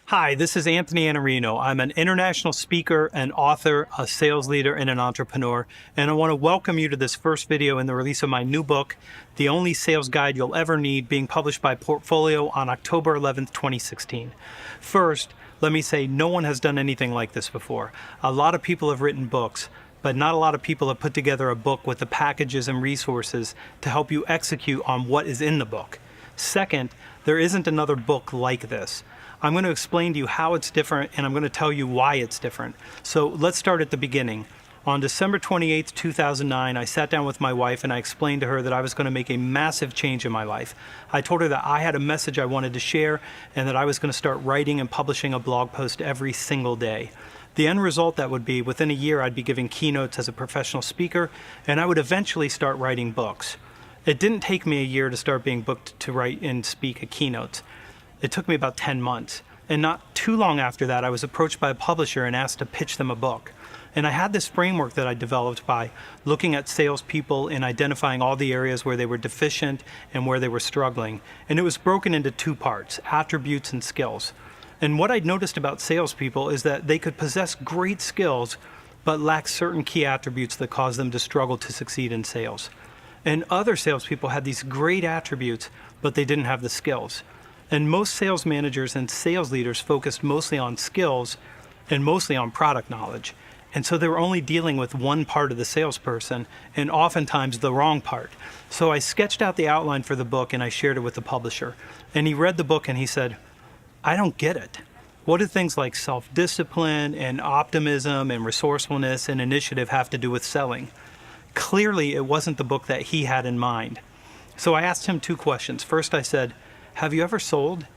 Hi, this is Anthony Iannarino. I'm an international speaker, an author, a sales leader, and an entrepreneur. And I want to welcome you to this first video in the release of my new book, The Only Sales Guide You'll Ever Need, being published by Portfolio on October 11th, 2016. First, let me say no one has done anything like this before. A lot of people have written books, but not a lot of people have put together a book with the packages and resources to help you execute on what is in the book. Second, there isn't another book like this. I'm going to explain to you how it's different, and I'm going to tell you why it's different. So let's start at the beginning. On December 28th, 2009, I sat down with my wife and I explained to her that I was going to make a massive change in my life. I told her that I had a message I wanted to share and that I was going to start writing and publishing a blog post every single day. The end result that would be, within a year, I'd be giving keynotes as a professional speaker, and I would eventually start writing books. It didn't take me a year to start being booked to write and speak at keynotes. It took me about 10 months. And not too long after that, I was approached by a publisher and asked to pitch them a book. And I had this framework that I developed by looking at salespeople and identifying all the areas where they were deficient and where they were struggling. And it was broken into two parts, attributes and skills. And what I'd noticed about salespeople is that they could possess great skills, but lack certain key attributes that cause them to struggle to succeed in sales. And other salespeople had these great attributes, but they didn't have the skills. And most sales managers and sales leaders focused mostly on skills and mostly on product knowledge. And so they were only dealing with one part of the salesperson, and oftentimes the wrong part. So I sketched out the outline for the book and I shared it with the publisher. And he read the book and he said, "I don't get it. What do things like self-discipline and optimism and resourcefulness and initiative have to do with selling?" Clearly, it wasn't the book that he had in mind. So I asked him two questions. First, I said, "Have you ever sold?"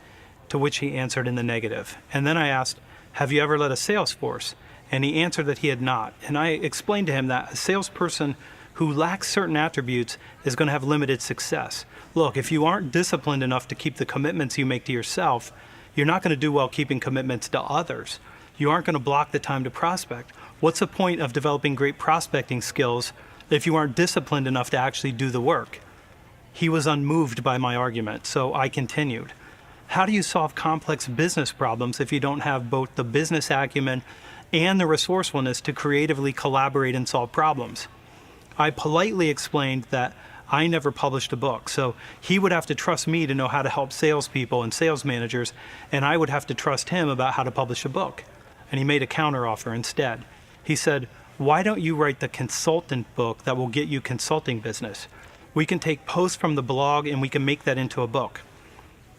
To which he answered in the negative. And then I asked, "Have you ever led a sales force?" And he answered that he had not. And I explained to him that a salesperson who lacks certain attributes is going to have limited success. Look, if you aren't disciplined enough to keep the commitments you make to yourself, you're not going to do well keeping commitments to others. You aren't going to block the time to prospect. What's the point of developing great prospecting skills if you aren't disciplined enough to actually do the work? He was unmoved by my argument, so I continued. How do you solve complex business problems if you don't have both the business acumen and the resourcefulness to creatively collaborate and solve problems? I politely explained that I never published a book, so he would have to trust me to know how to help salespeople and sales managers, and I would have to trust him about how to publish a book. And he made a counteroffer instead. He said, "Why don't you write the consultant book that will get you consulting business? We can take posts from the blog and we can make that into a book."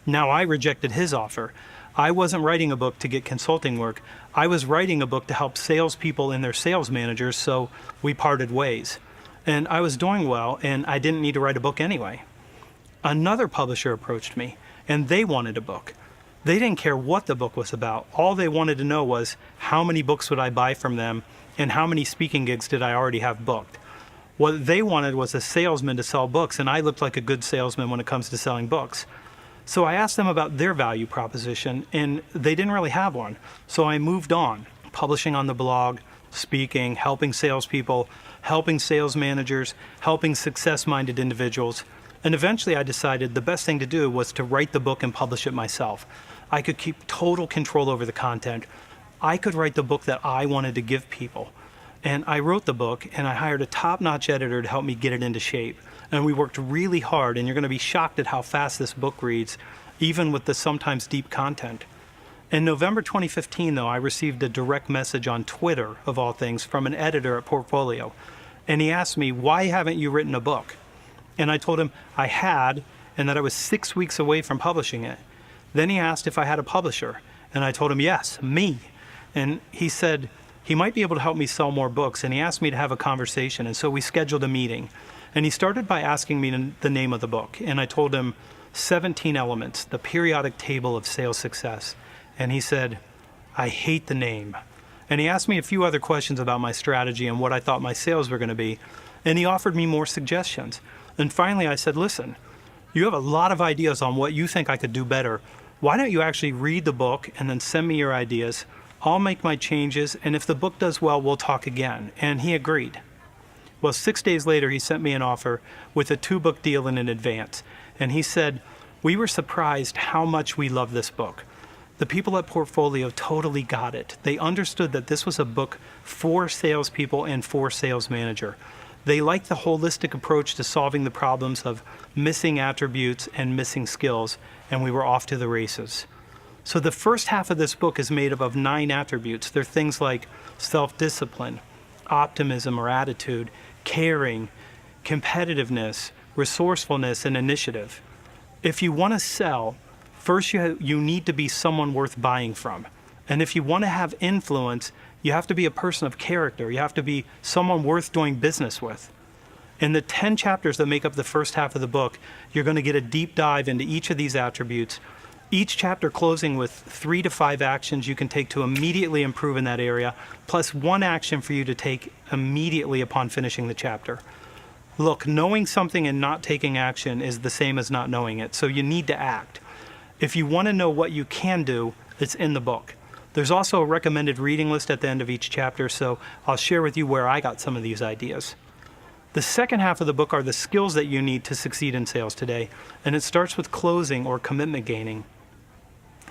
Now, I rejected his offer. I wasn't writing a book to get consulting work. I was writing a book to help salespeople and their sales managers, so we parted ways. And I was doing well, and I didn't need to write a book anyway. Another publisher approached me, and they wanted a book. They didn't care what the book was about. All they wanted to know was how many books would I buy from them and how many speaking gigs did I already have booked. What they wanted was a salesman to sell books, and I looked like a good salesman when it comes to selling books. So I asked them about their value proposition, and they didn't really have one. So I moved on, publishing on the blog, speaking, helping salespeople, helping sales managers, helping success-minded individuals. And eventually I decided the best thing to do was to write the book and publish it myself. I could keep total control over the content. I could write the book that I wanted to give people. And I wrote the book, and I hired a top-notch editor to help me get it into shape. And we worked really hard, and you're going to be shocked at how fast this book reads, even with the sometimes deep content. In November 2015, though, I received a direct message on Twitter, of all things, from an editor at Portfolio. And he asked me, "Why haven't you written a book?" And I told him I had, and that I was 6 weeks away from publishing it. Then he asked if I had a publisher, and I told him, yes, me. And he said he might be able to help me sell more books, and he asked me to have a conversation, and so we scheduled a meeting. And he started by asking me the name of the book, and I told him 17 Elements, the periodic table of sales success. And he said, "I hate the name." And he asked me a few other questions about my strategy and what I thought my sales were going to be, and he offered me more suggestions. And finally I said, "Listen, you have a lot of ideas on what you think I could do better. Why don't you actually read the book and then send me your ideas? I'll make my changes, and if the book does well, we'll talk again." And he agreed. Well, 6 days later, he sent me an offer with a 2-book deal in advance. And he said, "We were surprised how much we love this book. The people at Portfolio totally got it. They understood that this was a book for salespeople and for sales manager. They liked the holistic approach to solving the problems of missing attributes and missing skills, and we were off to the races. So the first half of this book is made up of 9 attributes. They're things like self-discipline, optimism or attitude, caring, competitiveness, resourcefulness, and initiative. If you want to sell, first you need to be someone worth buying from. And if you want to have influence, you have to be a person of character. You have to be someone worth doing business with. In the 10 chapters that make up the first half of the book, you're going to get a deep dive into each of these attributes, each chapter closing with 3 to 5 actions you can take to immediately improve in that area, plus 1 action for you to take immediately upon finishing the chapter. Look, knowing something and not taking action is the same as not knowing it, so you need to act. If you want to know what you can do, it's in the book. There's also a recommended reading list at the end of each chapter, so I'll share with you where I got some of these ideas. The second half of the book are the skills that you need to succeed in sales today, and it starts with closing or commitment gaining.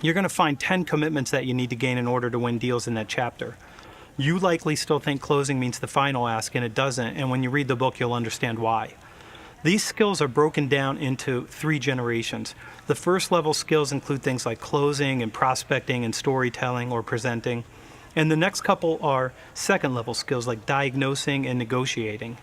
You're going to find 10 commitments that you need to gain in order to win deals in that chapter. You likely still think closing means the final ask, and it doesn't, and when you read the book, you'll understand why. These skills are broken down into 3 generations. The first level skills include things like closing and prospecting and storytelling or presenting. And the next couple are second level skills like diagnosing and negotiating.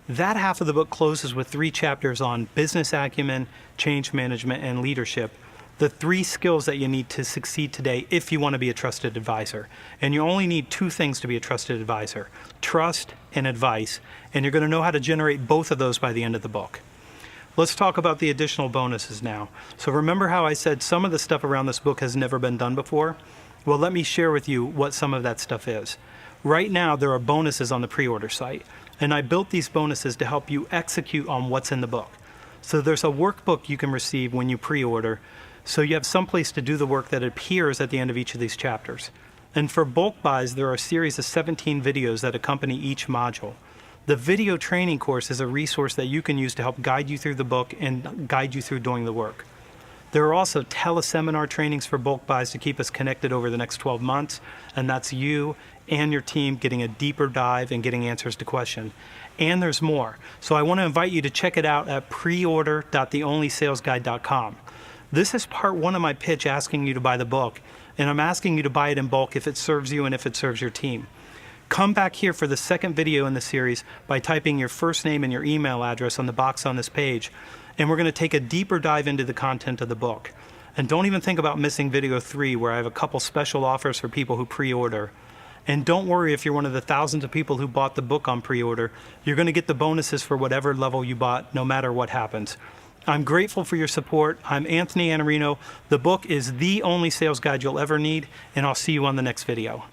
That half of the book closes with 3 chapters on business acumen, change management, and leadership. The 3 skills that you need to succeed today if you want to be a trusted advisor. And you only need 2 things to be a trusted advisor: trust and advice. And you're going to know how to generate both of those by the end of the book. Let's talk about the additional bonuses now. So remember how I said some of the stuff around this book has never been done before? Well, let me share with you what some of that stuff is. Right now, there are bonuses on the pre-order site, and I built these bonuses to help you execute on what's in the book. So there's a workbook you can receive when you pre-order, so you have someplace to do the work that appears at the end of each of these chapters. And for bulk buys, there are a series of 17 videos that accompany each module. The video training course is a resource that you can use to help guide you through the book and guide you through doing the work. There are also teleseminar trainings for bulk buys to keep us connected over the next 12 months, and that's you and your team getting a deeper dive and getting answers to questions. And there's more. So I want to invite you to check it out at preorder.theonlysalesguide.com. This is part 1 of my pitch asking you to buy the book, and I'm asking you to buy it in bulk if it serves you and if it serves your team. Come back here for the second video in the series by typing your first name and your email address on the box on this page, and we're going to take a deeper dive into the content of the book. And don't even think about missing video 3, where I have a couple special offers for people who pre-order. And don't worry if you're one of the thousands of people who bought the book on pre-order. You're going to get the bonuses for whatever level you bought, no matter what happens. I'm grateful for your support. I'm Anthony Iannarino. The book is the only sales guide you'll ever need, and I'll see you on the next video.